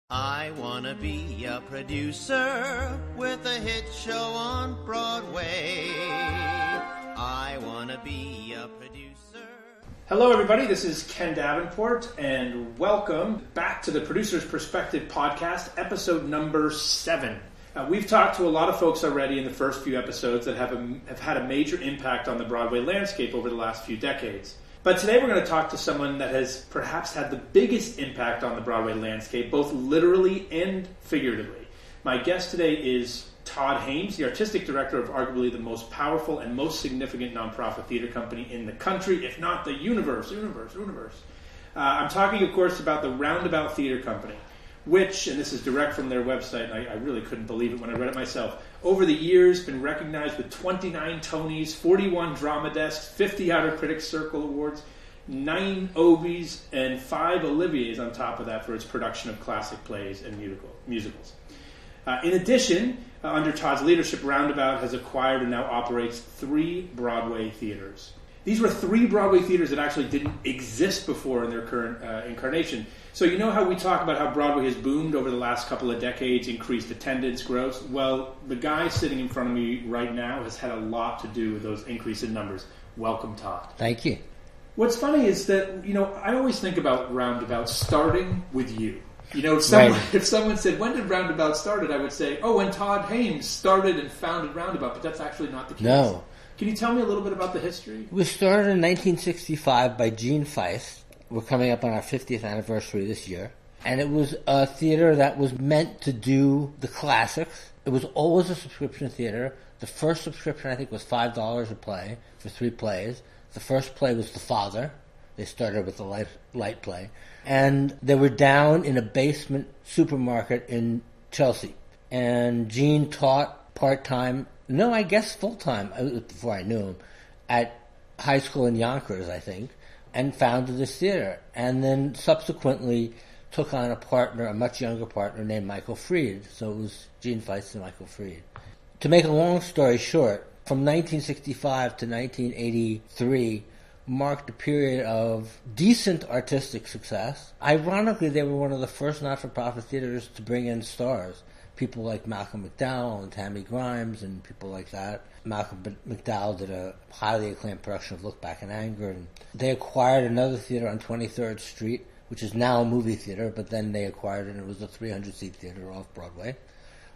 I wanna be a producer with a hit show on Broadway. I wanna be a producer. Hello everybody, this is Ken Davenport, and welcome back to the Producer's Perspective podcast, episode number 7. We've talked to a lot of folks already in the first few episodes that have had a major impact on the Broadway landscape over the last few decades. But today we're going to talk to someone that has perhaps had the biggest impact on the Broadway landscape, both literally and figuratively. My guest today is Todd Haimes, the artistic director of arguably the most powerful and most significant nonprofit theater company in the country, if not the universe. I'm talking, of course, about the Roundabout Theater Company, which, and this is direct from their website, and I really couldn't believe it when I read it myself, over the years been recognized with 29 Tonys, 41 Drama Desks, 50 Outer Critics Circle Awards, 9 Obies, and 5 Oliviers on top of that for its production of classic plays and musicals. In addition, under Todd's leadership, Roundabout has acquired and now operates 3 Broadway theaters. These were 3 Broadway theaters that actually didn't exist before in their current incarnation. So you know how we talk about how Broadway has boomed over the last couple of decades, increased attendance, growth? Well, the guy sitting in front of me right now has had a lot to do with those increase in numbers. Welcome, Todd. Thank you. What's funny is that, I always think about Roundabout starting with you. If someone said, when did Roundabout started, I would say, when Todd Haimes started and founded Roundabout, but that's actually not the case. No. Can you tell me a little bit about the history? It was started in 1965 by Gene Feist. We're coming up on our 50th anniversary this year. And it was a theater that was meant to do the classics. It was always a subscription theater. The first subscription, I think, was $5 a play for 3 plays. The first play was The Father. They started with the light play. And they were down in a basement supermarket in Chelsea. And Gene taught part-time, no, I guess full-time, before I knew him, at high school in Yonkers, I think, and founded this theater. And then subsequently took on a partner, a much younger partner named Michael Fried. So it was Gene Feist and Michael Fried. To make a long story short, from 1965 to 1983 marked a period of decent artistic success. Ironically, they were one of the first not-for-profit theaters to bring in stars. People like Malcolm McDowell and Tammy Grimes and people like that. Malcolm McDowell did a highly acclaimed production of Look Back in Anger. And they acquired another theater on 23rd Street, which is now a movie theater, but then they acquired it and it was a 300-seat theater off Broadway,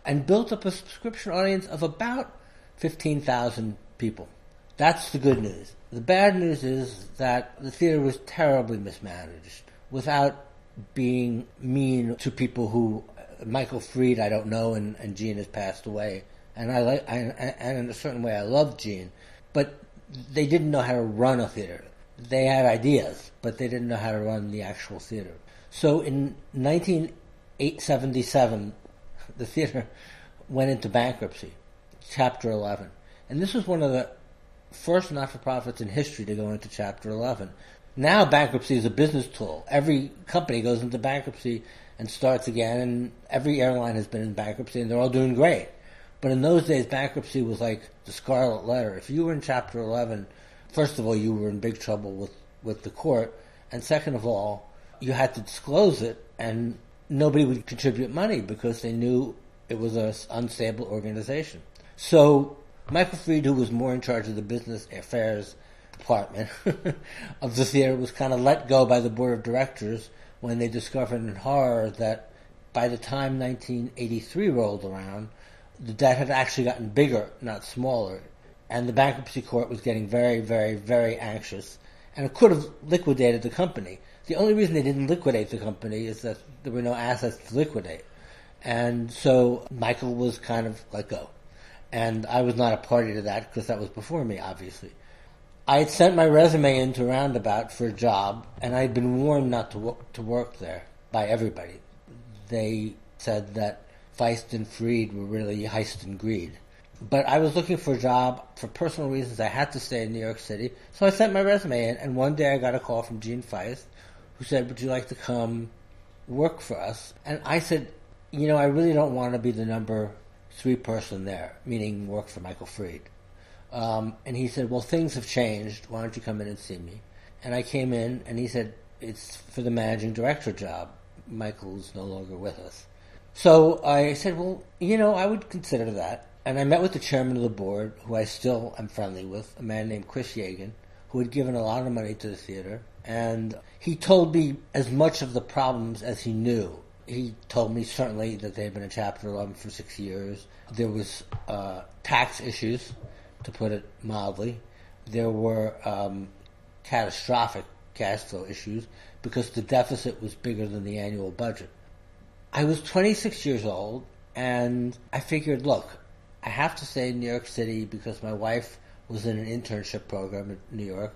and built up a subscription audience of about 15,000 people. That's the good news. The bad news is that the theater was terribly mismanaged. Without being mean to people who, Michael Fried I don't know, and Gene has passed away, and and in a certain way I love Gene, but they didn't know how to run a theater. They had ideas, but they didn't know how to run the actual theater. So in 1977, the theater went into bankruptcy, Chapter 11. And this was one of the first not-for-profits in history to go into Chapter 11. Now bankruptcy is a business tool. Every company goes into bankruptcy and starts again, and every airline has been in bankruptcy, and they're all doing great. But in those days, bankruptcy was like the scarlet letter. If you were in Chapter 11, first of all, you were in big trouble with the court, and second of all, you had to disclose it, and nobody would contribute money because they knew it was an unstable organization. So Michael Fried, who was more in charge of the business affairs department of the theater, was kind of let go by the board of directors when they discovered in horror that by the time 1983 rolled around, the debt had actually gotten bigger, not smaller. And the bankruptcy court was getting very, very, very anxious. And it could have liquidated the company. The only reason they didn't liquidate the company is that there were no assets to liquidate. And so Michael was kind of let go. And I was not a party to that because that was before me, obviously. I had sent my resume into Roundabout for a job, and I had been warned not to work there by everybody. They said that Feist and Fried were really heist and greed. But I was looking for a job. For personal reasons, I had to stay in New York City. So I sent my resume in, and one day I got a call from Gene Feist, who said, "Would you like to come work for us?" And I said, I really don't want to be the number 3 person there, meaning work for Michael Fried. And he said, "Well, things have changed. Why don't you come in and see me?" And I came in, and he said, "It's for the managing director job," Michael's no longer with us. So I said, well, I would consider that. And I met with the chairman of the board, who I still am friendly with, a man named Chris Yagan, who had given a lot of money to the theater. And he told me as much of the problems as he knew. He told me certainly that they had been in Chapter 11 for 6 years. There was tax issues, to put it mildly. There were catastrophic cash flow issues because the deficit was bigger than the annual budget. I was 26 years old, and I figured, look, I have to stay in New York City because my wife was in an internship program in New York.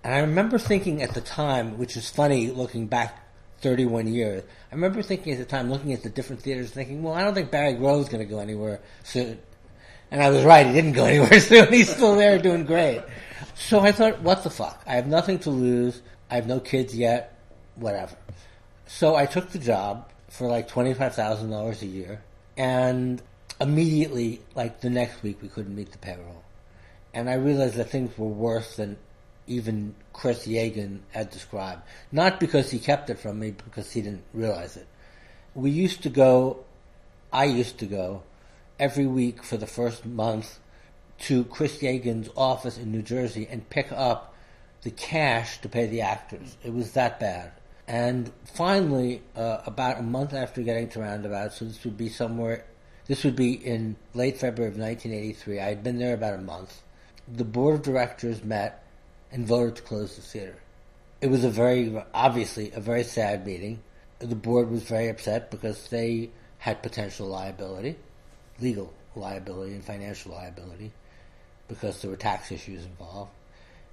And I remember thinking at the time, which is funny looking back 31 years, I remember thinking at the time, looking at the different theaters, thinking, well, I don't think Barry Grove's going to go anywhere soon. And I was right, he didn't go anywhere soon. He's still there doing great. So I thought, what the fuck? I have nothing to lose. I have no kids yet. Whatever. So I took the job for like $25,000 a year. And immediately, like the next week, we couldn't meet the payroll. And I realized that things were worse than even Chris Yagan had described. Not because he kept it from me, because he didn't realize it. I used to go every week for the first month to Chris Yagan's office in New Jersey and pick up the cash to pay the actors. It was that bad. And finally, about a month after getting to Roundabout, so this would be in late February of 1983, I had been there about a month, the board of directors met and voted to close the theater. It was obviously a very sad meeting. The board was very upset because they had potential liability, legal liability and financial liability, because there were tax issues involved.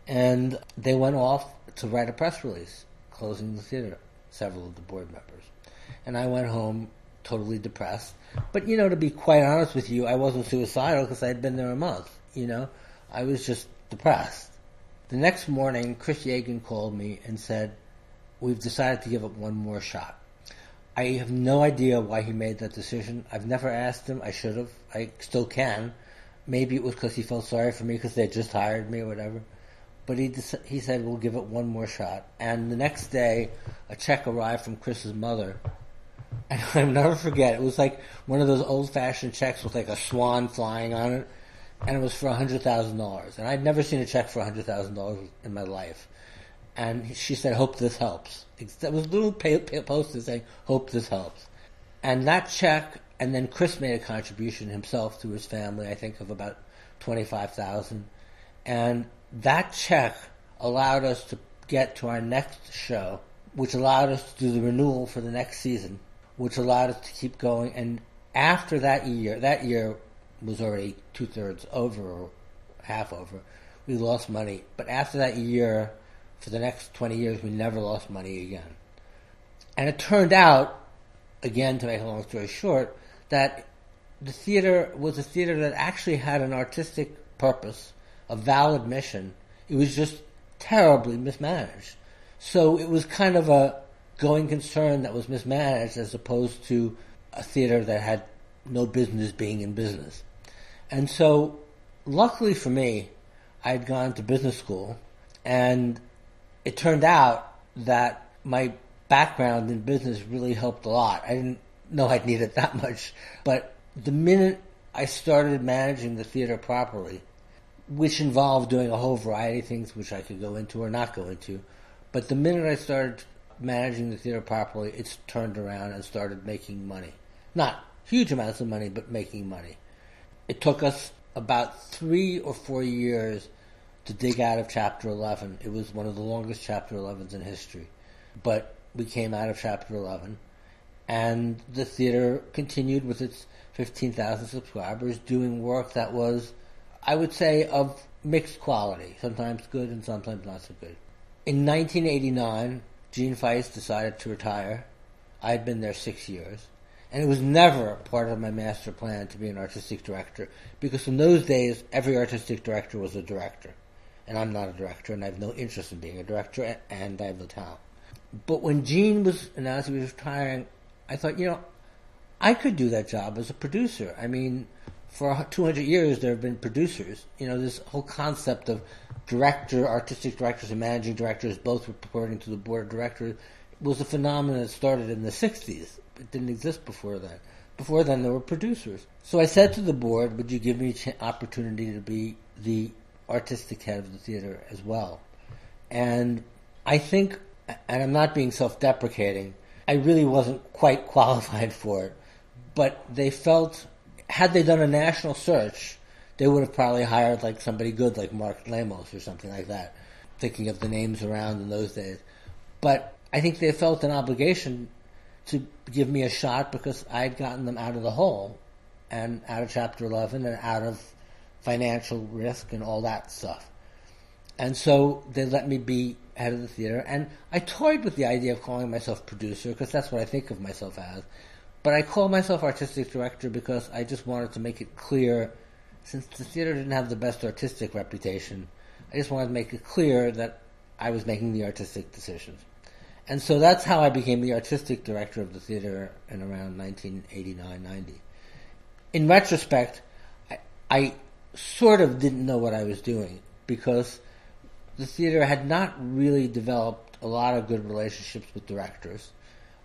And they went off to write a press release closing the theater, several of the board members. And I went home totally depressed. But, to be quite honest with you, I wasn't suicidal because I had been there a month, I was just depressed. The next morning, Chris Yagan called me and said, we've decided to give it one more shot. I have no idea why he made that decision. I've never asked him. I should have. I still can. Maybe it was because he felt sorry for me because they had just hired me or whatever. But he said, we'll give it one more shot. And the next day, a check arrived from Chris's mother. And I'll never forget, it was like one of those old-fashioned checks with like a swan flying on it. And it was for $100,000. And I'd never seen a check for $100,000 in my life. And she said, hope this helps. That was a little post-it saying, hope this helps. And that check, and then Chris made a contribution himself through his family, I think of about $25,000. And that check allowed us to get to our next show, which allowed us to do the renewal for the next season, which allowed us to keep going. And after that year was already 2/3 over or half over, we lost money. But after that year, for the next 20 years, we never lost money again. And it turned out, again, to make a long story short, that the theater was a theater that actually had an artistic purpose, a valid mission. It was just terribly mismanaged. So it was kind of a going concern that was mismanaged as opposed to a theater that had no business being in business. And so, luckily for me, I had gone to business school, and it turned out that my background in business really helped a lot. I didn't know I'd need it that much, but the minute I started managing the theater properly, which involved doing a whole variety of things which I could go into or not go into, but the minute I started managing the theater properly, it's turned around and started making money. Not huge amounts of money, but making money. It took us about 3 or 4 years to dig out of Chapter 11. It was one of the longest Chapter 11s in history. But we came out of Chapter 11, and the theater continued with its 15,000 subscribers, doing work that was, I would say, of mixed quality, sometimes good and sometimes not so good. In 1989, Gene Feist decided to retire. I had been there 6 years. And it was never part of my master plan to be an artistic director, because in those days, every artistic director was a director. And I'm not a director, and I have no interest in being a director, and I have no talent. But when Gene was announced he was retiring, I thought, I could do that job as a producer. I mean, for 200 years, there have been producers. This whole concept of director, artistic directors, and managing directors, both reporting to the board of directors, was a phenomenon that started in the 60s. It didn't exist before then. Before then, there were producers. So I said to the board, would you give me an opportunity to be the artistic head of the theater as well? And I think, and I'm not being self-deprecating, I really wasn't quite qualified for it. But they felt, had they done a national search, they would have probably hired like somebody good like Mark Lamos or something like that, thinking of the names around in those days. But I think they felt an obligation to give me a shot because I had gotten them out of the hole and out of Chapter 11 and out of financial risk and all that stuff. And so they let me be head of the theater. And I toyed with the idea of calling myself producer because that's what I think of myself as. But I called myself artistic director because I just wanted to make it clear, since the theater didn't have the best artistic reputation, I just wanted to make it clear that I was making the artistic decisions. And so that's how I became the artistic director of the theater in around 1989-90. In retrospect, I sort of didn't know what I was doing because the theater had not really developed a lot of good relationships with directors.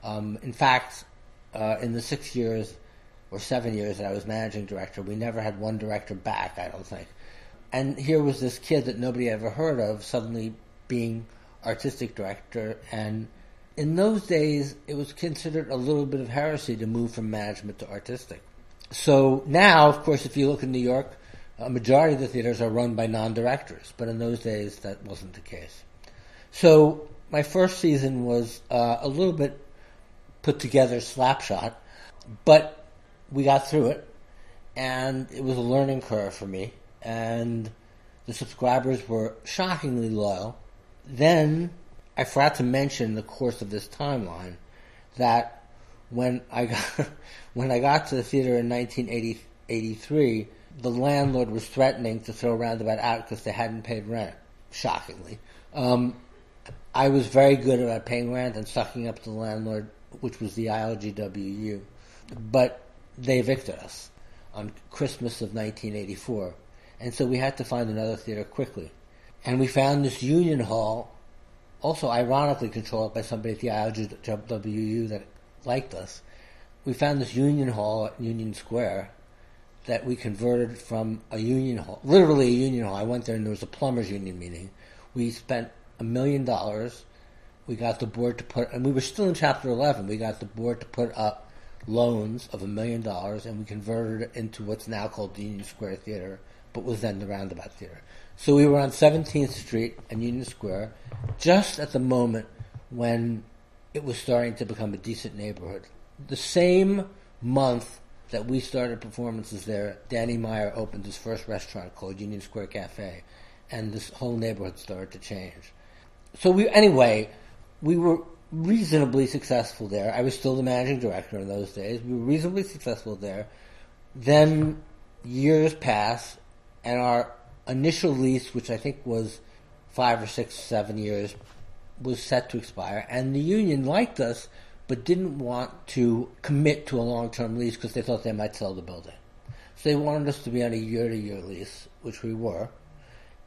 In fact, in the 6 years or 7 years that I was managing director, we never had one director back, I don't think. And here was this kid that nobody ever heard of suddenly being artistic director, and in those days it was considered a little bit of heresy to move from management to artistic. So now, of course, if you look in New York, a majority of the theaters are run by non-directors, but in those days that wasn't the case. So my first season was a little bit put together slapshot, but we got through it, and it was a learning curve for me, and the subscribers were shockingly loyal. Then I forgot to mention in the course of this timeline that when I got to the theater in 1983, the landlord was threatening to throw Roundabout out because they hadn't paid rent, shockingly. I was very good about paying rent and sucking up to the landlord, which was the ILGWU, but they evicted us on Christmas of 1984, and so we had to find another theater quickly. And we found this Union Hall, also ironically controlled by somebody at the ILGWU that liked us. We found this Union Hall at Union Square that we converted from a union hall, literally a union hall. I went there and there was a plumbers union meeting. We spent $1 million. We got the board to put, and we were still in Chapter 11, we got the board to put up loans of $1 million, and we converted it into what's now called the Union Square Theater, but was then the Roundabout Theater. So we were on 17th Street and Union Square just at the moment when it was starting to become a decent neighborhood. The same month that we started performances there, Danny Meyer opened his first restaurant called Union Square Cafe, and this whole neighborhood started to change. So we were reasonably successful there. I was still the managing director in those days. We were reasonably successful there. Then years pass, and our initial lease, which I think was 5 or 6, 7 years, was set to expire, and the union liked us but didn't want to commit to a long-term lease because they thought they might sell the building. So they wanted us to be on a year-to-year lease, which we were,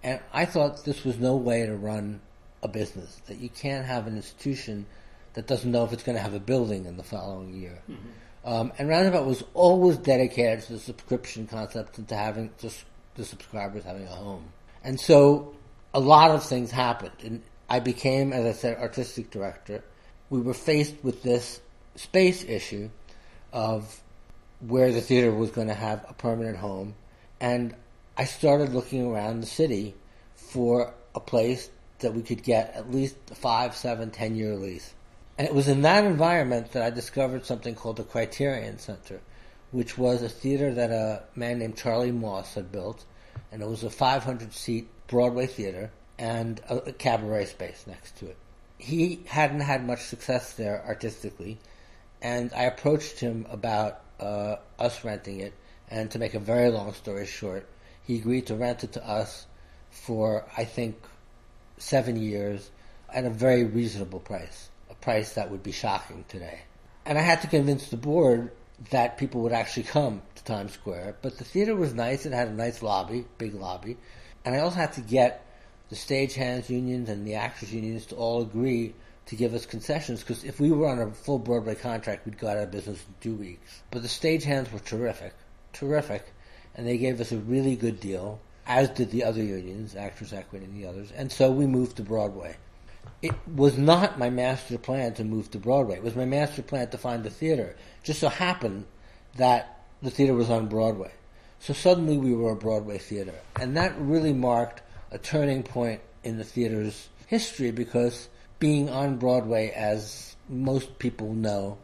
and I thought this was no way to run a business, that you can't have an institution that doesn't know if it's going to have a building in the following year. Mm-hmm. And Roundabout was always dedicated to the subscription concept and to having the subscribers having a home. And so a lot of things happened, and I became, as I said, artistic director. We were faced with this space issue of where the theater was going to have a permanent home, and I started looking around the city for a place that we could get at least a 5, 7, 10-year lease. And it was in that environment that I discovered something called the Criterion Center, which was a theater that a man named Charlie Moss had built, and it was a 500-seat Broadway theater and a cabaret space next to it. He hadn't had much success there artistically, and I approached him about us renting it, and to make a very long story short, he agreed to rent it to us for, I think, 7 years at a very reasonable price, a price that would be shocking today. And I had to convince the board that people would actually come to Times Square, but the theater was nice. It had a nice lobby, big lobby, and I also had to get the stagehands unions and the actors unions to all agree to give us concessions, because if we were on a full Broadway contract, we'd go out of business in 2 weeks. But the stagehands were terrific, and they gave us a really good deal, as did the other unions, Actors Equity and the others, and so we moved to Broadway. It was not my master plan to move to Broadway. It was my master plan to find a theater. It just so happened that the theater was on Broadway. So suddenly we were a Broadway theater, and that really marked a turning point in the theater's history, because being on Broadway, as most people know,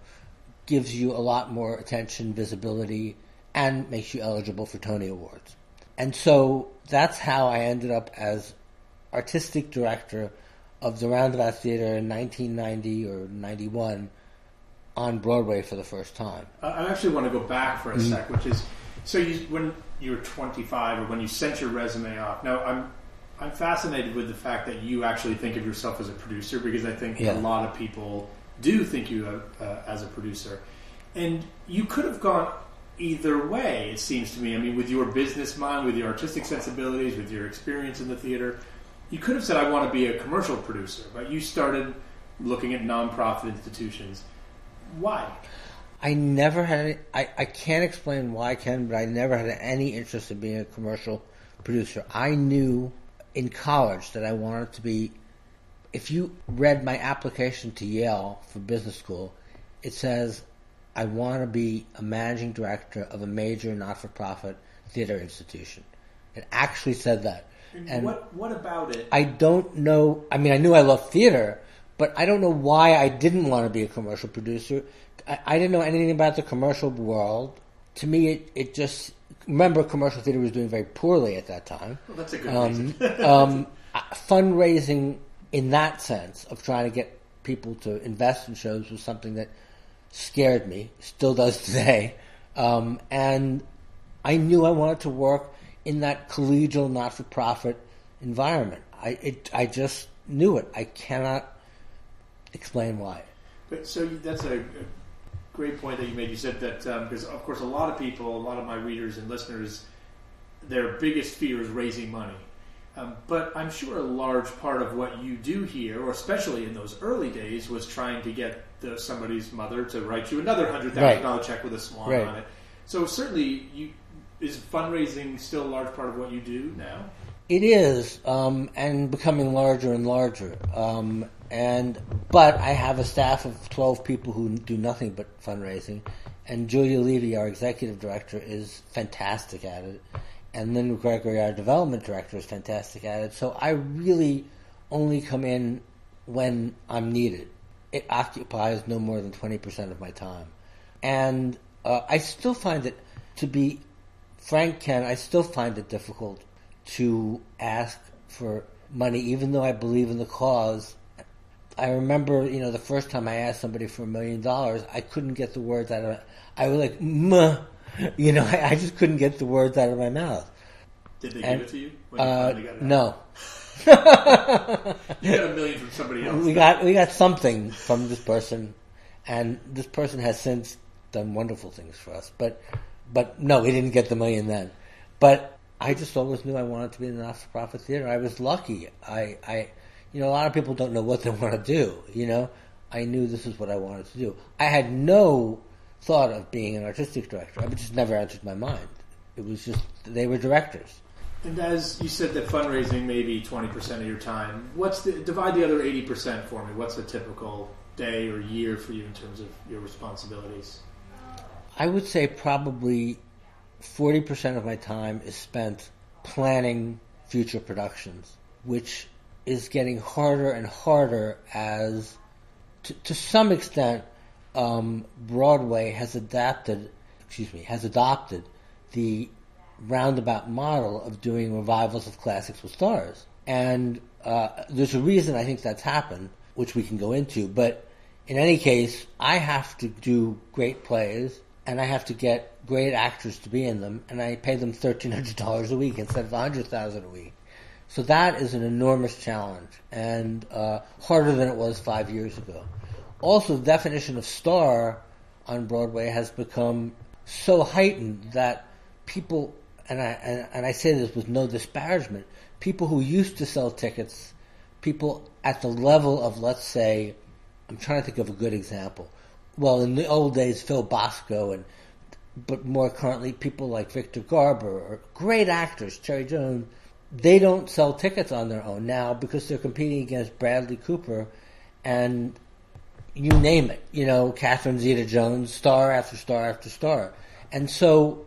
gives you a lot more attention, visibility, and makes you eligible for Tony Awards. And so that's how I ended up as artistic director of the Roundabout Theater in 1990 or 91 on Broadway for the first time. I actually want to go back for a sec, which is, so when you were 25 or when you sent your resume off. Now, I'm fascinated with the fact that you actually think of yourself as a producer, because I think a lot of people do think you as a producer. And you could have gone either way, it seems to me. I mean, with your business mind, with your artistic sensibilities, with your experience in the theater, you could have said, I want to be a commercial producer, but you started looking at nonprofit institutions. Why? I never had I can't explain why, Ken, but I never had any interest in being a commercial producer. I knew in college that I wanted to be, if you read my application to Yale for business school, it says, I want to be a managing director of a major not-for-profit theater institution. It actually said that. And what about it? I don't know. I mean, I knew I loved theater, but I don't know why I didn't want to be a commercial producer. I didn't know anything about the commercial world. To me, it just... Remember, commercial theater was doing very poorly at that time. Well, that's a good reason. Fundraising in that sense of trying to get people to invest in shows was something that scared me, still does today. And I knew I wanted to work in that collegial, not-for-profit environment. I just knew it. I cannot explain why. But so that's a great point that you made. You said that because, of course, a lot of people, a lot of my readers and listeners, their biggest fear is raising money. But I'm sure a large part of what you do here, or especially in those early days, was trying to get somebody's mother to write you another $100,000 check with a swan on it. So certainly, is fundraising still a large part of what you do now? It is, and becoming larger and larger. But I have a staff of 12 people who do nothing but fundraising, and Julia Levy, our executive director, is fantastic at it, and Lynn Gregory, our development director, is fantastic at it. So I really only come in when I'm needed. It occupies no more than 20% of my time. And I still find it, to be frank, Ken, I still find it difficult to ask for money, even though I believe in the cause. I remember, the first time I asked somebody for $1 million, I couldn't get the words out of it. I was like, "Muh," I just couldn't get the words out of my mouth. Did they give it to you when you finally got it? No. You got $1 million from somebody else. We got something from this person, and this person has since done wonderful things for us. But no, we didn't get the $1 million then. But I just always knew I wanted to be in the not-for-profit theater. I was lucky. A lot of people don't know what they want to do. I knew this is what I wanted to do. I had no thought of being an artistic director. It just never entered my mind. It was just, they were directors. And as you said that fundraising may be 20% of your time, divide the other 80% for me. What's a typical day or year for you in terms of your responsibilities? I would say probably 40% of my time is spent planning future productions, which is getting harder and harder as, to some extent, Broadway has adopted the Roundabout model of doing revivals of classics with stars. And there's a reason I think that's happened, which we can go into. But in any case, I have to do great plays, and I have to get great actors to be in them, and I pay them $1,300 a week instead of $100,000 a week. So that is an enormous challenge, and harder than it was 5 years ago. Also, the definition of star on Broadway has become so heightened that people, and I say this with no disparagement, people who used to sell tickets, people at the level of, let's say, I'm trying to think of a good example. Well, in the old days, Phil Bosco, but more currently, people like Victor Garber, or great actors, Cherry Jones, they don't sell tickets on their own now because they're competing against Bradley Cooper and you name it, Catherine Zeta-Jones, star after star after star. And so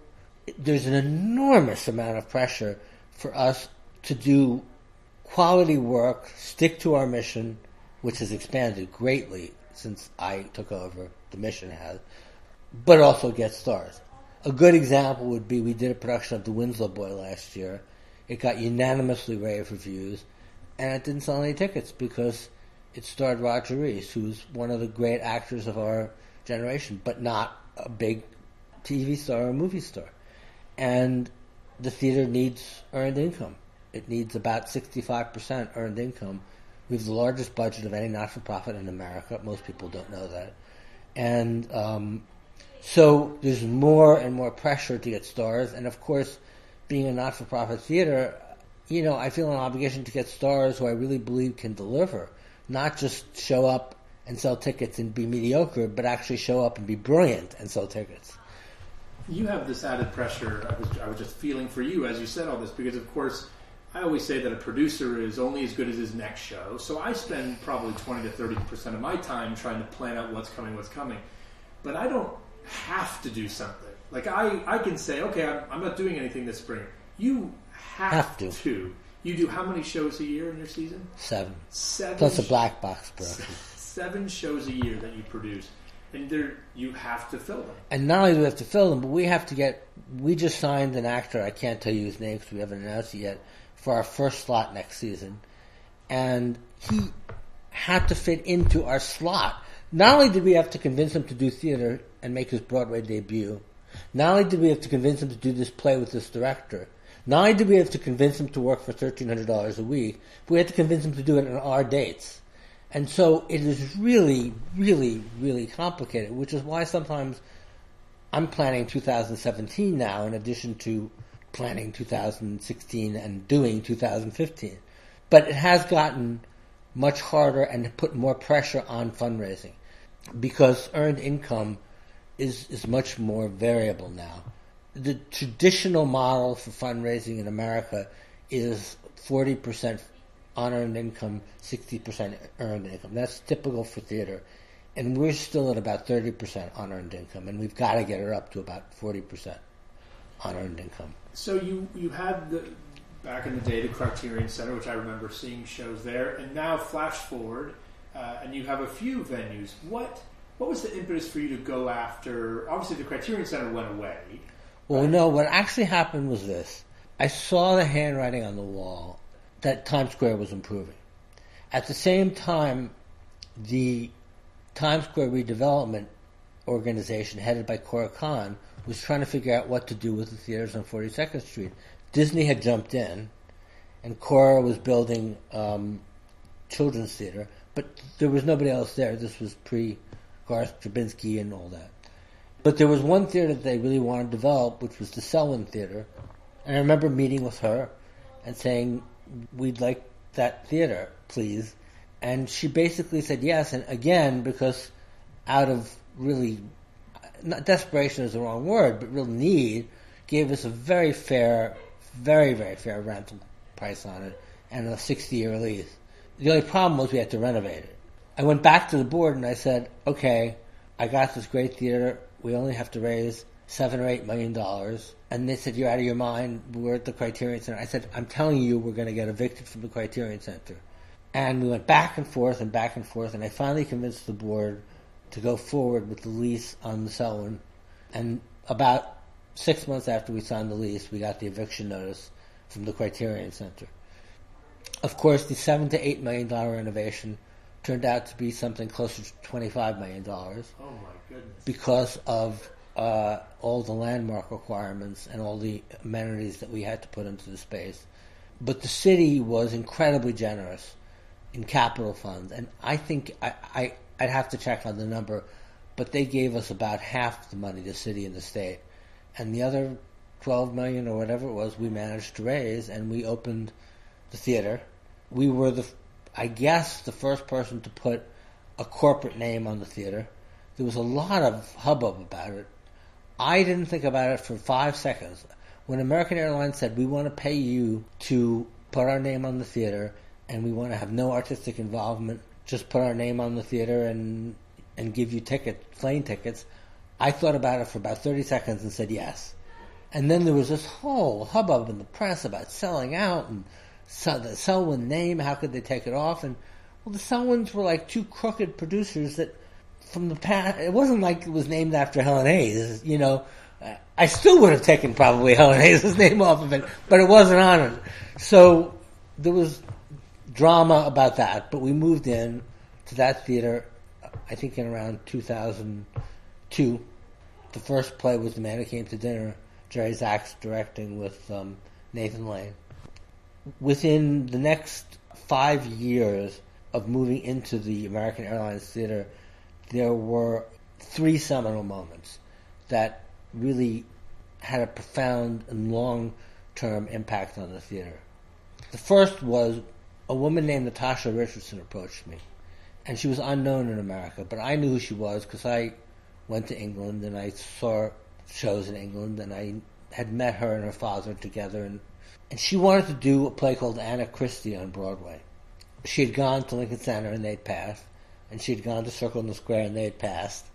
there's an enormous amount of pressure for us to do quality work, stick to our mission, which has expanded greatly since I took over, the mission has, but also get stars. A good example would be we did a production of The Winslow Boy last year. It got unanimously rave reviews, and it didn't sell any tickets because it starred Roger Rees, who's one of the great actors of our generation, but not a big TV star or movie star. And the theater needs earned income. It needs about 65% earned income. We have the largest budget of any not-for-profit in America. Most people don't know that. And so there's more and more pressure to get stars. And, of course, being a not-for-profit theater, I feel an obligation to get stars who I really believe can deliver, not just show up and sell tickets and be mediocre, but actually show up and be brilliant and sell tickets. You have this added pressure. I was just feeling for you as you said all this because, of course, I always say that a producer is only as good as his next show. So I spend probably 20 to 30% of my time trying to plan out what's coming. But I don't have to do something. Like I can say, okay, I'm not doing anything this spring. You have to. You do how many shows a year in your season? 7. Plus a black box production. 7 shows a year that you produce. And you have to fill them. And not only do we have to fill them, but we just signed an actor, I can't tell you his name because we haven't announced it yet, for our first slot next season. And he had to fit into our slot. Not only did we have to convince him to do theater and make his Broadway debut, not only did we have to convince him to do this play with this director, not only did we have to convince him to work for $1,300 a week, but we had to convince him to do it on our dates. And so it is really, really, really complicated, which is why sometimes I'm planning 2017 now in addition to planning 2016 and doing 2015. But it has gotten much harder and put more pressure on fundraising because earned income is much more variable now. The traditional model for fundraising in America is 40% unearned income, 60% earned income. That's typical for theater. And we're still at about 30% unearned income, and we've got to get it up to about 40% unearned income. So you had, back in the day, the Criterion Center, which I remember seeing shows there, and now flash forward, and you have a few venues. What was the impetus for you to go after? Obviously, the Criterion Center went away. Well, no, what actually happened was this. I saw the handwriting on the wall that Times Square was improving. At the same time, the Times Square redevelopment organization, headed by Cora Khan, was trying to figure out what to do with the theaters on 42nd Street. Disney had jumped in, and Cora was building children's theater, but there was nobody else there. This was pre-Garth Drabinsky and all that. But there was one theater that they really wanted to develop, which was the Selwyn Theater. And I remember meeting with her and saying, we'd like that theater, please. And she basically said yes, and again, because out of really, not desperation is the wrong word, but real need, gave us a very fair, very, very fair rental price on it, and a 60-year lease. The only problem was we had to renovate it. I went back to the board and I said, okay, I got this great theater, we only have to raise $7 or $8 million. And they said, you're out of your mind, we're at the Criterion Center. I said, I'm telling you, we're going to get evicted from the Criterion Center. And we went back and forth, and I finally convinced the board to go forward with the lease on the Selwyn. And about 6 months after we signed the lease, we got the eviction notice from the Criterion Center. Of course, the $7 to $8 million renovation turned out to be something closer to $25 million. Oh my goodness! Because of all the landmark requirements and all the amenities that we had to put into the space. But the city was incredibly generous in capital funds, and I think I'd have to check on the number, but they gave us about half the money, the city and the state, and the other $12 million or whatever it was we managed to raise, and we opened the theater. We were the first person to put a corporate name on the theater. There was a lot of hubbub about it. I didn't think about it for 5 seconds. When American Airlines said, we want to pay you to put our name on the theater and we want to have no artistic involvement, just put our name on the theater and give you plane tickets, I thought about it for about 30 seconds and said yes. And then there was this whole hubbub in the press about selling out and the Selwyn name, how could they take it off? And well, the Selwyns were like two crooked producers that from the past, it wasn't like it was named after Helen Hayes, you know. I still would have taken probably Helen Hayes' name off of it, but it wasn't on it. So there was drama about that, but we moved in to that theater, I think in around 2002. The first play was The Man Who Came to Dinner, Jerry Zaks directing with Nathan Lane. Within the next 5 years of moving into the American Airlines Theater, there were 3 seminal moments that really had a profound and long-term impact on the theater. The first was a woman named Natasha Richardson approached me, and she was unknown in America, but I knew who she was because I went to England and I saw shows in England, and I had met her and her father together, and she wanted to do a play called Anna Christie on Broadway. She had gone to Lincoln Center and they'd passed, and she had gone to Circle in the Square and they had passed.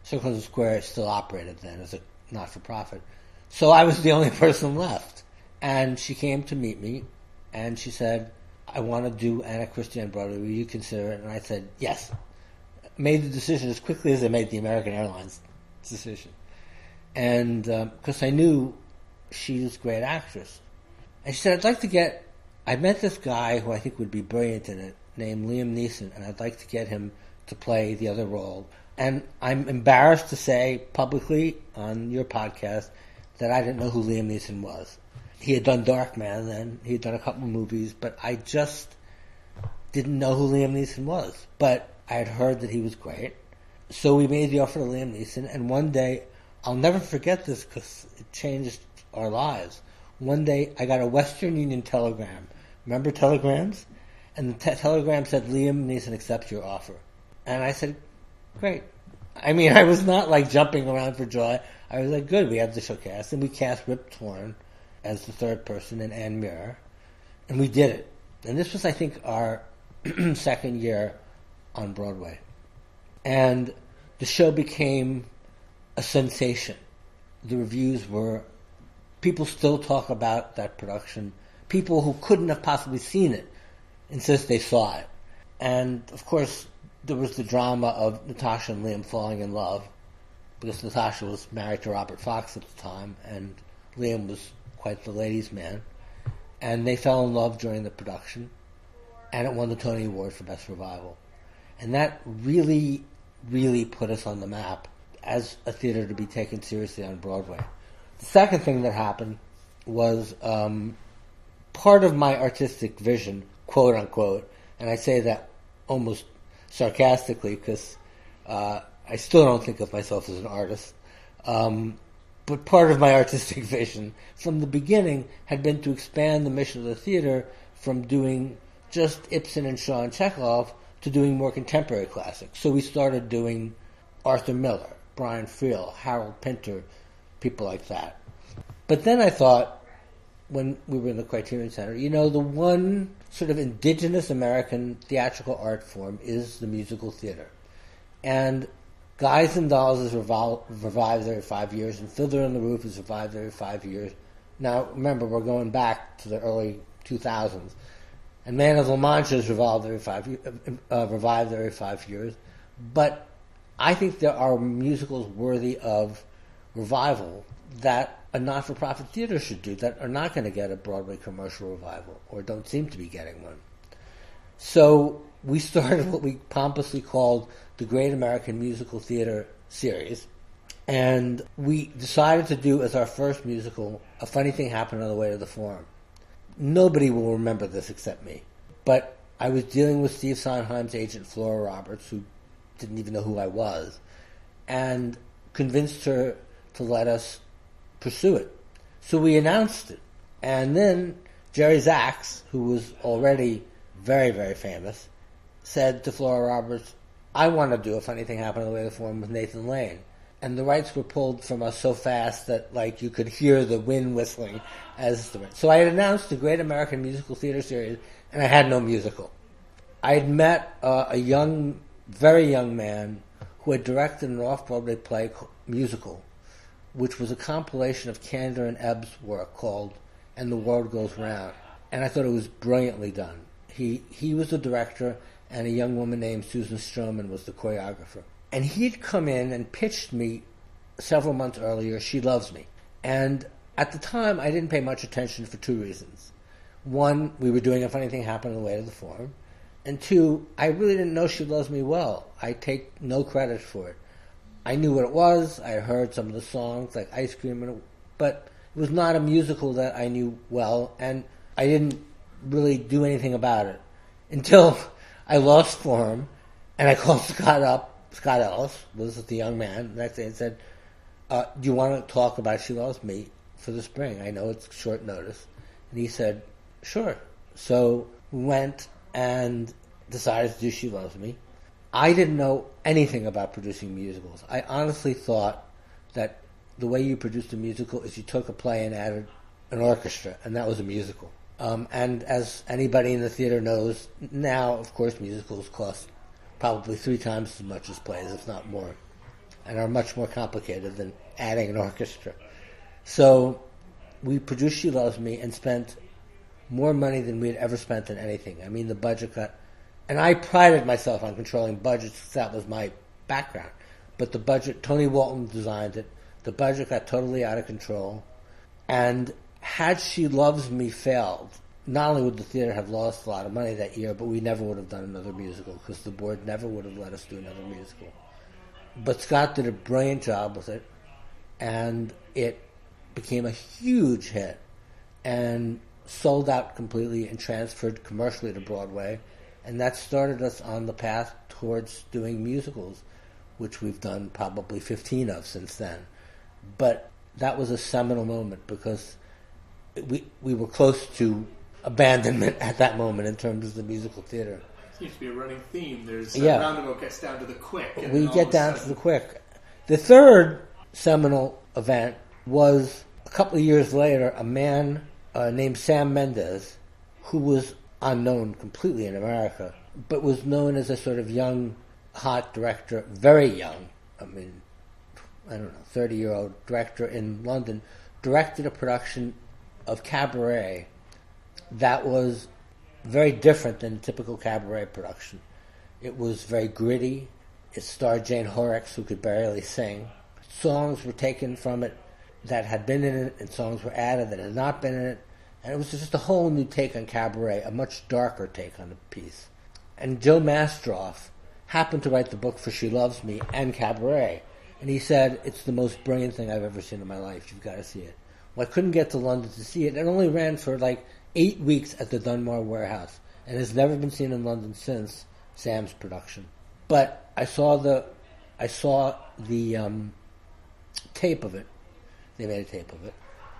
Circle in the Square still operated then as a not-for-profit. So I was the only person left. And she came to meet me, and she said, I want to do Anna Christie on Broadway. Will you consider it? And I said, yes. Made the decision as quickly as I made the American Airlines decision. And because I knew she was a great actress. And she said, I met this guy who I think would be brilliant in it, named Liam Neeson, and I'd like to get him to play the other role. And I'm embarrassed to say publicly on your podcast that I didn't know who Liam Neeson was. He had done Darkman then. He had done a couple of movies, but I just didn't know who Liam Neeson was. But I had heard that he was great. So we made the offer to Liam Neeson, and one day, I'll never forget this because it changed our lives. One day, I got a Western Union telegram. Remember telegrams? And the telegram said, Liam Neeson accepts your offer. And I said, great. I mean, I was not like jumping around for joy. I was like, good, we have the show cast. And we cast Rip Torn as the third person and Anne Muir. And we did it. And this was, I think, our second year on Broadway. And the show became a sensation. The reviews were, people still talk about that production. People who couldn't have possibly seen it insist they saw it. And, of course, there was the drama of Natasha and Liam falling in love, because Natasha was married to Robert Fox at the time, and Liam was quite the ladies' man. And they fell in love during the production, and it won the Tony Award for Best Revival. And that really, really put us on the map as a theater to be taken seriously on Broadway. The second thing that happened was part of my artistic vision, quote unquote, and I say that almost sarcastically because I still don't think of myself as an artist, but part of my artistic vision from the beginning had been to expand the mission of the theater from doing just Ibsen and Shaw and Chekhov to doing more contemporary classics. So we started doing Arthur Miller, Brian Friel, Harold Pinter, people like that. But then I thought, when we were in the Criterion Center, the one sort of indigenous American theatrical art form is the musical theater. And Guys and Dolls is revived every 5 years, and Fiddler on the Roof is revived every 5 years. Now, remember, we're going back to the early 2000s. And Man of La Mancha is revived every 5 years. But I think there are musicals worthy of revival that a not-for-profit theater should do that are not going to get a Broadway commercial revival or don't seem to be getting one. So we started what we pompously called the Great American Musical Theater Series, and we decided to do as our first musical A Funny Thing Happened on the Way to the Forum. Nobody will remember this except me, but I was dealing with Steve Sondheim's agent Flora Roberts, who didn't even know who I was, and convinced her to let us pursue it. So we announced it. And then Jerry Zaks, who was already very, very famous, said to Flora Roberts, I want to do If Anything Happened on the Way to the Forum with Nathan Lane. And the rights were pulled from us so fast that, like, you could hear the wind whistling as the... So I had announced the Great American Musical Theater Series, and I had no musical. I had met a young, very young man who had directed an off-Broadway musical, which was a compilation of Kander and Ebb's work called And the World Goes Round. And I thought it was brilliantly done. He was the director, and a young woman named Susan Stroman was the choreographer. And he'd come in and pitched me several months earlier, She Loves Me. And at the time, I didn't pay much attention for two reasons. One, we were doing If Anything Happened on the Way to the Forum. And two, I really didn't know She Loves Me well. I take no credit for it. I knew what it was. I heard some of the songs, like Ice Cream, but it was not a musical that I knew well, and I didn't really do anything about it until I lost form, and I called Scott Ellis was the young man, the next day, and said, do you want to talk about She Loves Me for the spring? I know it's short notice. And he said, sure. So we went and decided to do She Loves Me. I didn't know anything about producing musicals. I honestly thought that the way you produced a musical is you took a play and added an orchestra, and that was a musical. And as anybody in the theater knows, now, of course, musicals cost probably 3 times as much as plays, if not more, and are much more complicated than adding an orchestra. So we produced She Loves Me and spent more money than we had ever spent on anything. I mean, the budget got... And I prided myself on controlling budgets because that was my background. But the budget, Tony Walton designed it. The budget got totally out of control. And had She Loves Me failed, not only would the theater have lost a lot of money that year, but we never would have done another musical because the board never would have let us do another musical. But Scott did a brilliant job with it, and it became a huge hit and sold out completely and transferred commercially to Broadway. And that started us on the path towards doing musicals, which we've done probably 15 of since then. But that was a seminal moment because we were close to abandonment at that moment in terms of the musical theater. Seems to be a running theme. There's Roundabout gets down to the quick. And we get down to the quick. The third seminal event was a couple of years later, a man named Sam Mendez, who was unknown completely in America, but was known as a sort of young, hot director, very young, 30-year-old director in London, directed a production of Cabaret that was very different than a typical Cabaret production. It was very gritty. It starred Jane Horrocks, who could barely sing. Songs were taken from it that had been in it, and songs were added that had not been in it. And it was just a whole new take on Cabaret, a much darker take on the piece. And Joe Mastroff happened to write the book for She Loves Me and Cabaret. And he said, it's the most brilliant thing I've ever seen in my life. You've got to see it. Well, I couldn't get to London to see it. It only ran for like 8 weeks at the Dunmore Warehouse and has never been seen in London since Sam's production. But I saw the tape of it. They made a tape of it.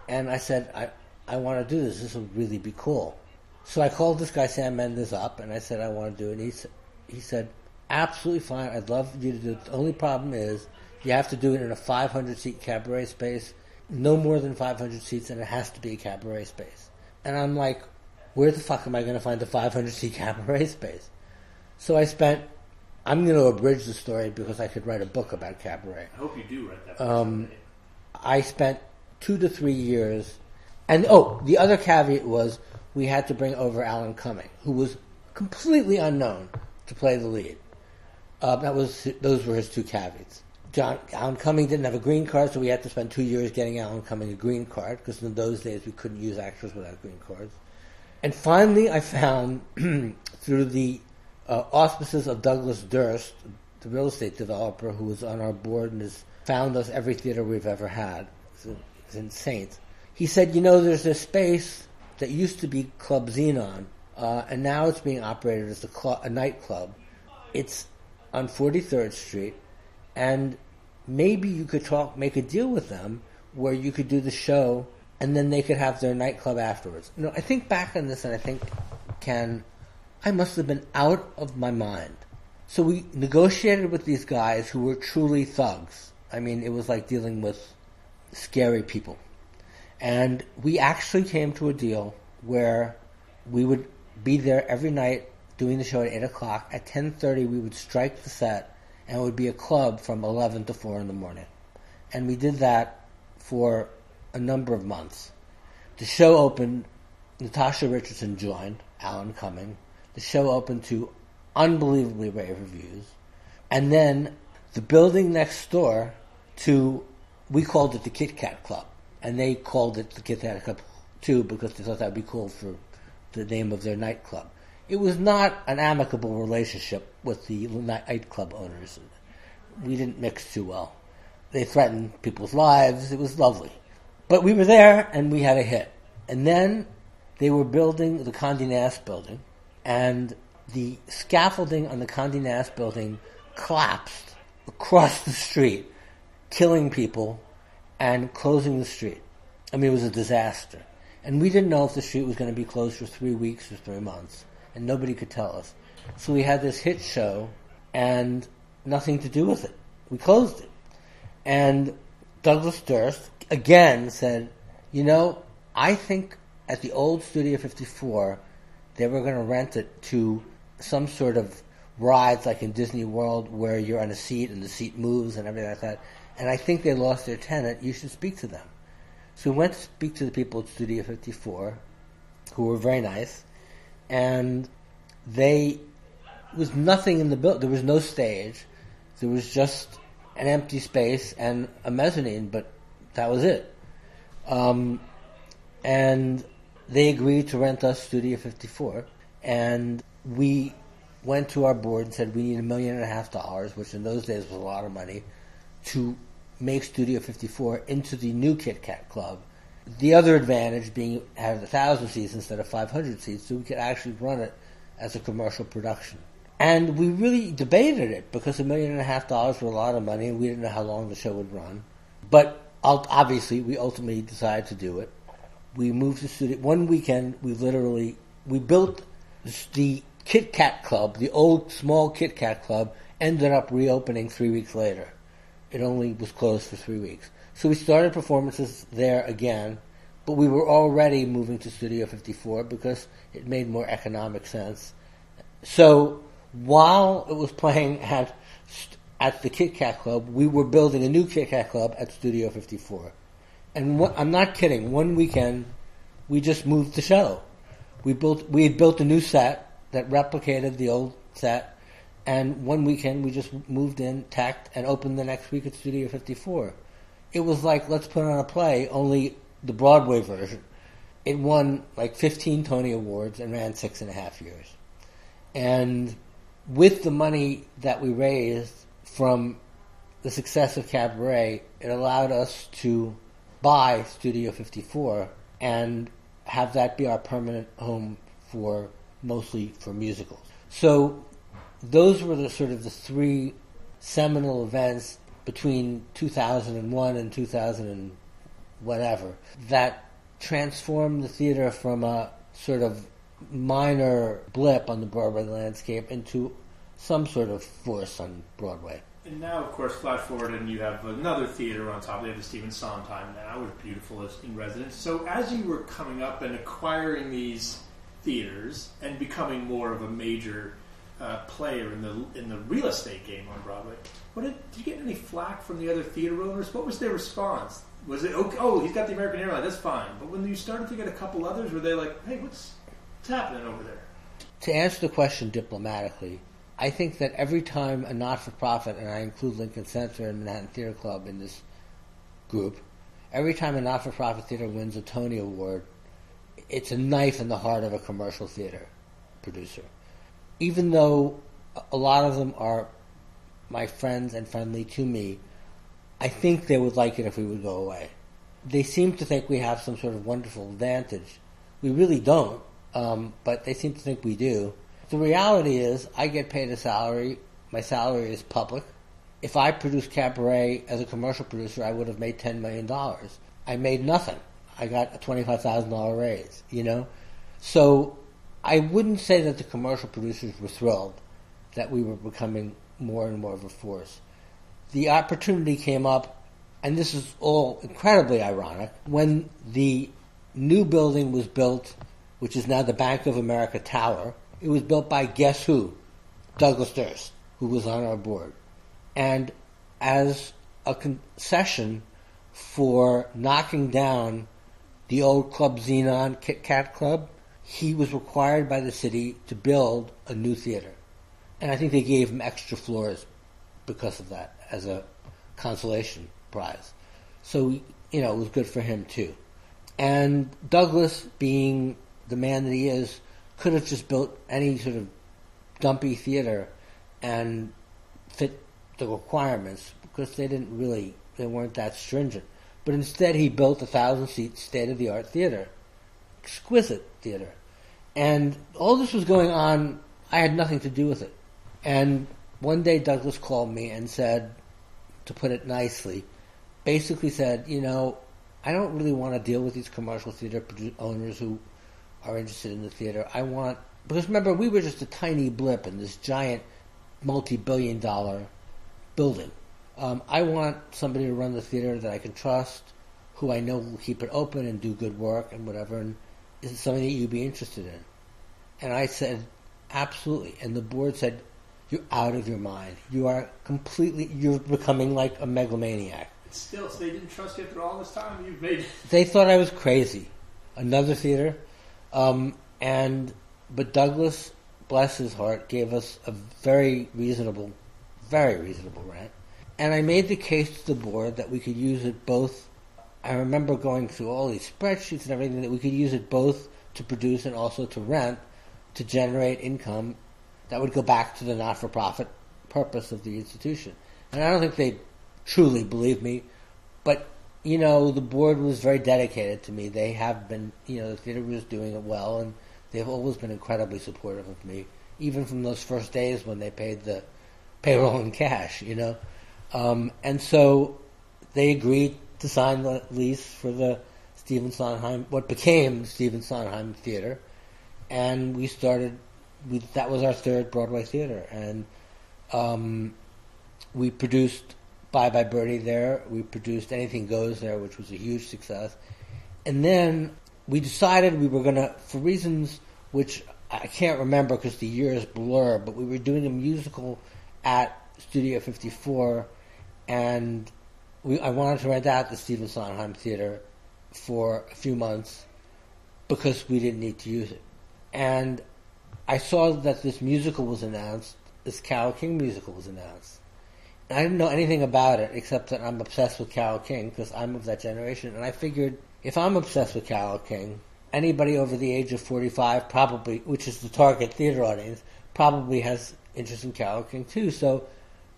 And I said, I want to do this. This will really be cool. So I called this guy Sam Mendez up, and I said, I want to do it. And he said, absolutely fine. I'd love you to do it. The only problem is you have to do it in a 500-seat Cabaret space, no more than 500 seats, and it has to be a Cabaret space. And I'm like, where the fuck am I going to find a 500-seat Cabaret space? So I'm going to abridge the story because I could write a book about Cabaret. I hope you do write that book. I spent 2 to 3 years. And, the other caveat was we had to bring over Alan Cumming, who was completely unknown, to play the lead. Those were his 2 caveats. Alan Cumming didn't have a green card, so we had to spend 2 years getting Alan Cumming a green card, because in those days we couldn't use actors without green cards. And finally I found, through the auspices of Douglas Durst, the real estate developer who was on our board and has found us every theater we've ever had, it's insane. He said, there's this space that used to be Club Xenon, and now it's being operated as a nightclub. It's on 43rd Street, and maybe you could make a deal with them where you could do the show, and then they could have their nightclub afterwards. I think back on this, and I think, I must have been out of my mind. So we negotiated with these guys who were truly thugs. I mean, it was like dealing with scary people. And we actually came to a deal where we would be there every night doing the show at 8 o'clock. At 10:30, we would strike the set, and it would be a club from 11 to 4 in the morning. And we did that for a number of months. The show opened, Natasha Richardson joined, Alan Cumming. The show opened to unbelievably rave reviews. And then the building next door to, we called it the Kit Kat Club. And they called it the Kit Kat Club too because they thought that would be cool for the name of their nightclub. It was not an amicable relationship with the nightclub owners. We didn't mix too well. They threatened people's lives. It was lovely. But we were there and we had a hit. And then they were building the Condé Nast building, and the scaffolding on the Condé Nast building collapsed across the street, killing people and closing the street. I mean, it was a disaster. And we didn't know if the street was going to be closed for 3 weeks or 3 months, and nobody could tell us. So we had this hit show and nothing to do with it. We closed it. And Douglas Durst, again, said, I think at the old Studio 54, they were going to rent it to some sort of rides like in Disney World where you're on a seat and the seat moves and everything like that. And I think they lost their tenant. You should speak to them. So we went to speak to the people at Studio 54, who were very nice. And there was nothing in the building. There was no stage. There was just an empty space and a mezzanine, but that was it. And they agreed to rent us Studio 54, and we went to our board and said we need $1.5 million, which in those days was a lot of money, to make Studio 54 into the new Kit Kat Club. The other advantage being having 1,000 seats instead of 500 seats, so we could actually run it as a commercial production. And we really debated it because $1.5 million were a lot of money, and we didn't know how long the show would run. But obviously, we ultimately decided to do it. We moved to studio. One weekend, we built the Kit Kat Club, the old small Kit Kat Club, ended up reopening 3 weeks later. It only was closed for 3 weeks. So we started performances there again, but we were already moving to Studio 54 because it made more economic sense. So while it was playing at the Kit Kat Club, we were building a new Kit Kat Club at Studio 54. And I'm not kidding. One weekend, we just moved the show. We had built a new set that replicated the old set, and one weekend we just moved in, tacked, and opened the next week at Studio 54. It was like, let's put on a play, only the Broadway version. It won like 15 Tony Awards and ran 6.5 years. And with the money that we raised from the success of Cabaret, it allowed us to buy Studio 54 and have that be our permanent home mostly for musicals. So those were the sort of the three seminal events between 2001 and 2000 and whatever that transformed the theater from a sort of minor blip on the Broadway landscape into some sort of force on Broadway. And now, of course, flash forward and you have another theater on top. They have the Stephen Sondheim now, with beautiful in residence. So as you were coming up and acquiring these theaters and becoming more of a major player in the real estate game on Broadway, did you get any flack from the other theater owners? What was their response? Was it, oh, he's got the American Airlines, that's fine. But when you started to get a couple others, were they like, hey, what's happening over there? To answer the question diplomatically, I think that every time a not-for-profit, and I include Lincoln Center and Manhattan Theater Club in this group, every time a not-for-profit theater wins a Tony Award, it's a knife in the heart of a commercial theater producer. Even though a lot of them are my friends and friendly to me, I think they would like it if we would go away. They seem to think we have some sort of wonderful advantage. We really don't, but they seem to think we do. The reality is, I get paid a salary. My salary is public. If I produced Cabaret as a commercial producer, I would have made $10 million. I made nothing. I got a $25,000 raise, So I wouldn't say that the commercial producers were thrilled. that we were becoming more and more of a force. The opportunity came up, and this is all incredibly ironic, when the new building was built, which is now the Bank of America Tower. It was built by guess who? Douglas Durst, who was on our board. And as a concession for knocking down the old Club Xenon Kit Kat Club, he was required by the city to build a new theater. And I think they gave him extra floors because of that as a consolation prize. So, it was good for him too. And Douglas, being the man that he is, could have just built any sort of dumpy theater and fit the requirements because they weren't that stringent. But instead he built a 1,000-seat state-of-the-art theater. Exquisite theater. And all this was going on, I had nothing to do with it. And one day Douglas called me and said, to put it nicely, basically said, I don't really want to deal with these commercial theater owners who are interested in the theater. Because remember, we were just a tiny blip in this giant multi-billion-dollar building. I want somebody to run the theater that I can trust, who I know will keep it open and do good work and whatever, and is it something that you'd be interested in? And I said, absolutely. And the board said, you're out of your mind. You're becoming like a megalomaniac. Still, so they didn't trust you after all this time? They thought I was crazy. Another theater. But Douglas, bless his heart, gave us a very reasonable rent. And I made the case to the board that we could use it both. I remember going through all these spreadsheets and everything, that we could use it both to produce and also to rent, to generate income that would go back to the not-for-profit purpose of the institution. And I don't think they truly believed me, but, the board was very dedicated to me. They have been, the theater was doing it well, and they've always been incredibly supportive of me, even from those first days when they paid the payroll in cash, And so they agreed to sign the lease for the Stephen Sondheim, what became Stephen Sondheim Theater, and we started. That was our third Broadway theater, and we produced Bye Bye Birdie there. We produced Anything Goes there, which was a huge success. And then we decided we were going to, for reasons which I can't remember because the years blur, but we were doing a musical at Studio 54, and I wanted to rent out the Stephen Sondheim Theater for a few months because we didn't need to use it. And I saw that this musical was announced, this Carole King musical was announced. And I didn't know anything about it except that I'm obsessed with Carole King because I'm of that generation. And I figured if I'm obsessed with Carole King, anybody over the age of 45 probably, which is the target theater audience, probably has interest in Carole King too. So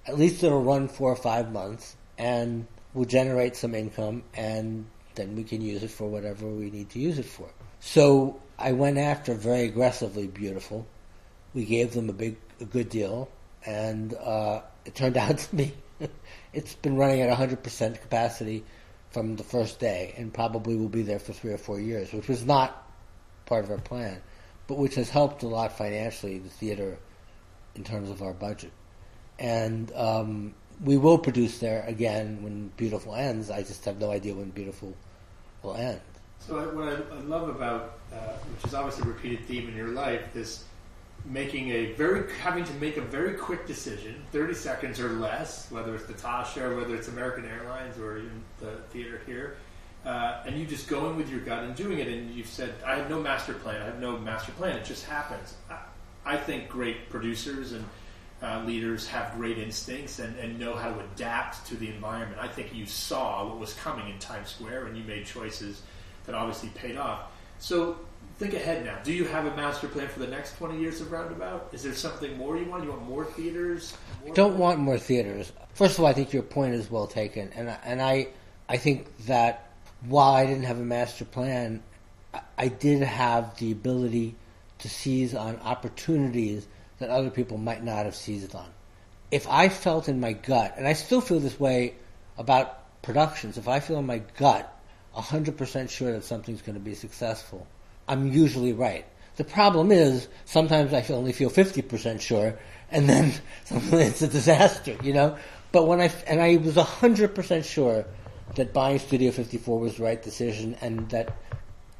at least it'll run 4 or 5 months and we'll generate some income and then we can use it for whatever we need to use it for. So I went after very aggressively Beautiful. We gave them a good deal, and it turned out to be it's been running at 100% capacity from the first day, and probably will be there for 3 or 4 years, which was not part of our plan, but which has helped a lot financially the theater in terms of our budget. And we will produce there again when Beautiful ends. I just have no idea when Beautiful will end. So what I love about, which is obviously a repeated theme in your life, this having to make a very quick decision, 30 seconds or less, whether it's Natasha or whether it's American Airlines or even the theater here, and you just going with your gut and doing it. And you've said, I have no master plan. It just happens. I think great producers and leaders have great instincts and know how to adapt to the environment. I think you saw what was coming in Times Square and you made choices that obviously paid off. So think ahead now. Do you have a master plan for the next 20 years of Roundabout? Is there something more you want? You want more theaters? Don't want more theaters. First of all, I think your point is well taken. And I think that while I didn't have a master plan, I did have the ability to seize on opportunities that other people might not have seized on. If I felt in my gut, and I still feel this way about productions, if I feel in my gut 100% sure that something's going to be successful, I'm usually right. The problem is sometimes I only feel 50% sure, and then suddenly it's a disaster, you know. But I was 100% sure that buying Studio 54 was the right decision, and that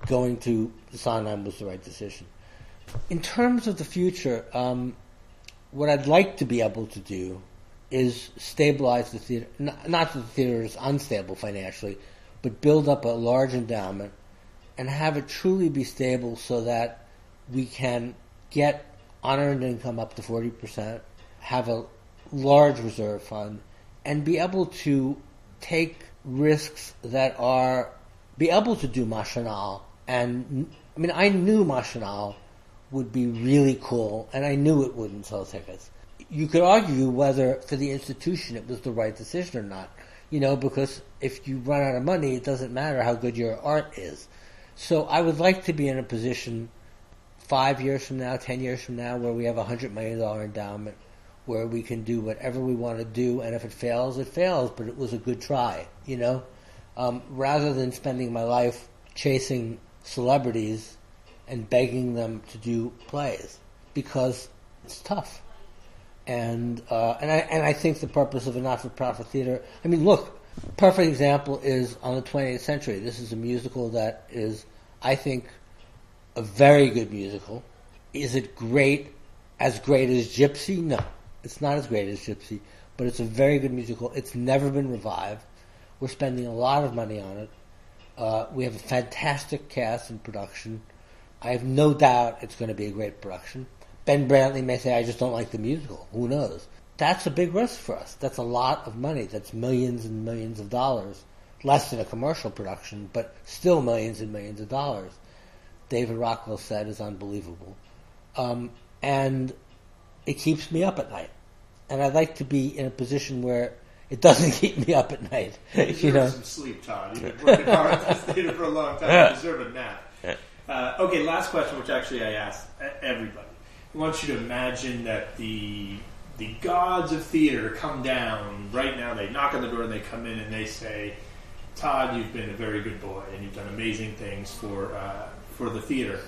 going to Sondheim was the right decision. In terms of the future, what I'd like to be able to do is stabilize the theater. Not that the theater is unstable financially, but build up a large endowment and have it truly be stable so that we can get unearned income up to 40%, have a large reserve fund, and be able to take risks that are, be able to do Machinal. And, I mean, I knew Machinal would be really cool, and I knew it wouldn't sell tickets. You could argue whether, for the institution, it was the right decision or not, you know, because if you run out of money, it doesn't matter how good your art is. So I would like to be in a position 5 years from now, 10 years from now, where we have a $100 million endowment, where we can do whatever we want to do, and if it fails, but it was a good try, you know? Rather than spending my life chasing celebrities and begging them to do plays, because it's tough. And I think the purpose of a not-for-profit theater, I mean, look, perfect example is On the 20th Century. This is a musical that is, I think, a very good musical. Is it great as Gypsy? No, it's not as great as Gypsy, but it's a very good musical. It's never been revived. We're spending a lot of money on it. We have a fantastic cast and production. I have no doubt it's going to be a great production. Ben Brantley may say, I just don't like the musical. Who knows? That's a big risk for us. That's a lot of money. That's millions and millions of dollars. Less than a commercial production, but still millions and millions of dollars. David Rockwell said is unbelievable. And it keeps me up at night. And I'd like to be in a position where it doesn't keep me up at night. You deserve some sleep, Todd. You've been working hard at this theater for a long time. You deserve a nap. Okay, last question, which actually I asked everybody. I want you to imagine that the gods of theater come down right now. They knock on the door and they come in and they say, Todd, you've been a very good boy and you've done amazing things for the theater.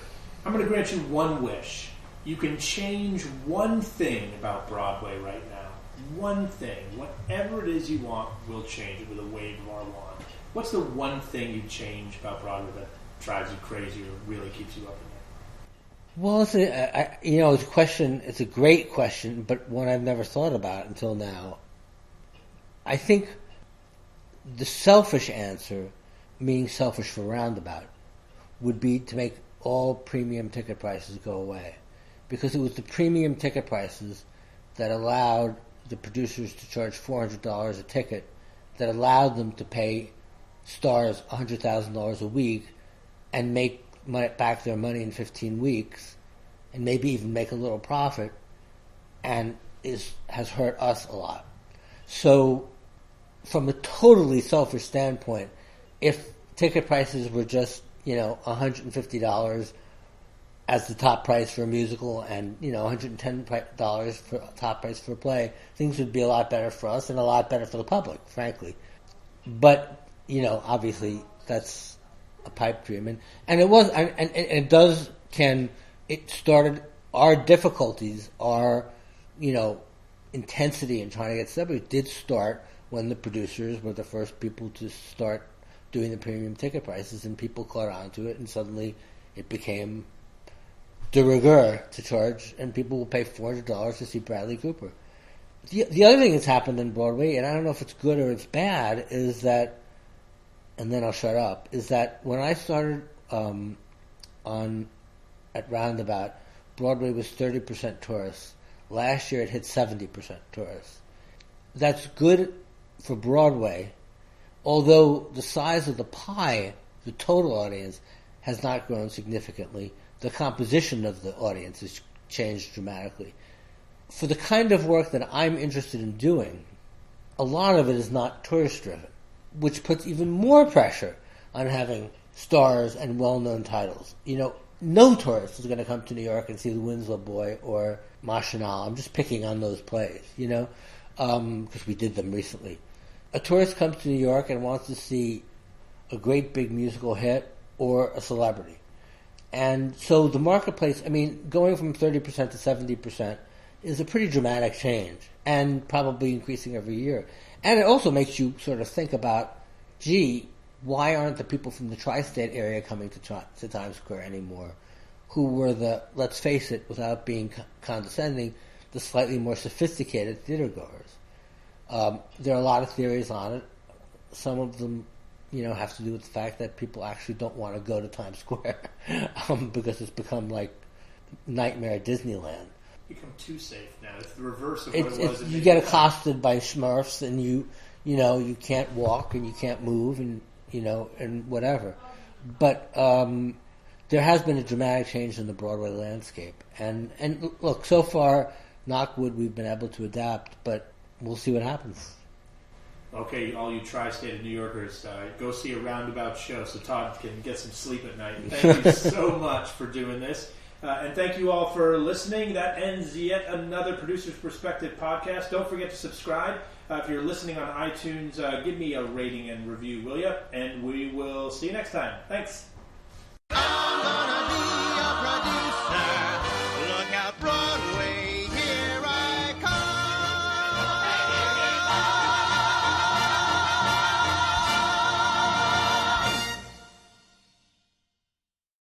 I'm going to grant you one wish. You can change one thing about Broadway right now. One thing. Whatever it is you want, we'll change it with a wave of our wand. What's the one thing you'd change about Broadway that drives you crazy or really keeps you up at night? Well, it's a question. It's a great question, but one I've never thought about until now. I think the selfish answer, meaning selfish for Roundabout, would be to make all premium ticket prices go away, because it was the premium ticket prices that allowed the producers to charge $400 a ticket, that allowed them to pay stars $100,000 a week and make back their money in 15 weeks, and maybe even make a little profit, and has hurt us a lot. So, from a totally selfish standpoint, if ticket prices were just, $150 as the top price for a musical, and $110 for top price for a play, things would be a lot better for us and a lot better for the public, frankly. But obviously that's a pipe dream, and it was, and it does. It started our difficulties, our intensity in trying to get celebrities did start when the producers were the first people to start doing the premium ticket prices, and people caught on to it, and suddenly it became de rigueur to charge, and people will pay $400 to see Bradley Cooper. The other thing that's happened in Broadway, and I don't know if it's good or it's bad, is that, and then I'll shut up, is that when I started at Roundabout, Broadway was 30% tourists. Last year it hit 70% tourists. That's good for Broadway, although the size of the pie, the total audience, has not grown significantly. The composition of the audience has changed dramatically. For the kind of work that I'm interested in doing, a lot of it is not tourist-driven, which puts even more pressure on having stars and well-known titles. No tourist is going to come to New York and see The Winslow Boy or Machinal. I'm just picking on those plays, because we did them recently. A tourist comes to New York and wants to see a great big musical hit or a celebrity. And so the marketplace, I mean, going from 30% to 70% is a pretty dramatic change, and probably increasing every year. And it also makes you sort of think about, gee, why aren't the people from the tri-state area coming to Times Square anymore, who were the, let's face it, without being condescending, the slightly more sophisticated theater goers? There are a lot of theories on it. Some of them, have to do with the fact that people actually don't want to go to Times Square because it's become like nightmare Disneyland. Become too safe now. It's the reverse of what it was. You get accosted by Smurfs, and you can't walk and you can't move, and and whatever. But there has been a dramatic change in the Broadway landscape, and look, so far, knock wood, we've been able to adapt, but we'll see what happens. Okay, all you tri-state New Yorkers, go see a Roundabout show so Todd can get some sleep at night. Thank you so much for doing this. And thank you all for listening. That ends yet another Producer's Perspective podcast. Don't forget to subscribe. If you're listening on iTunes, give me a rating and review, will you? And we will see you next time. Thanks.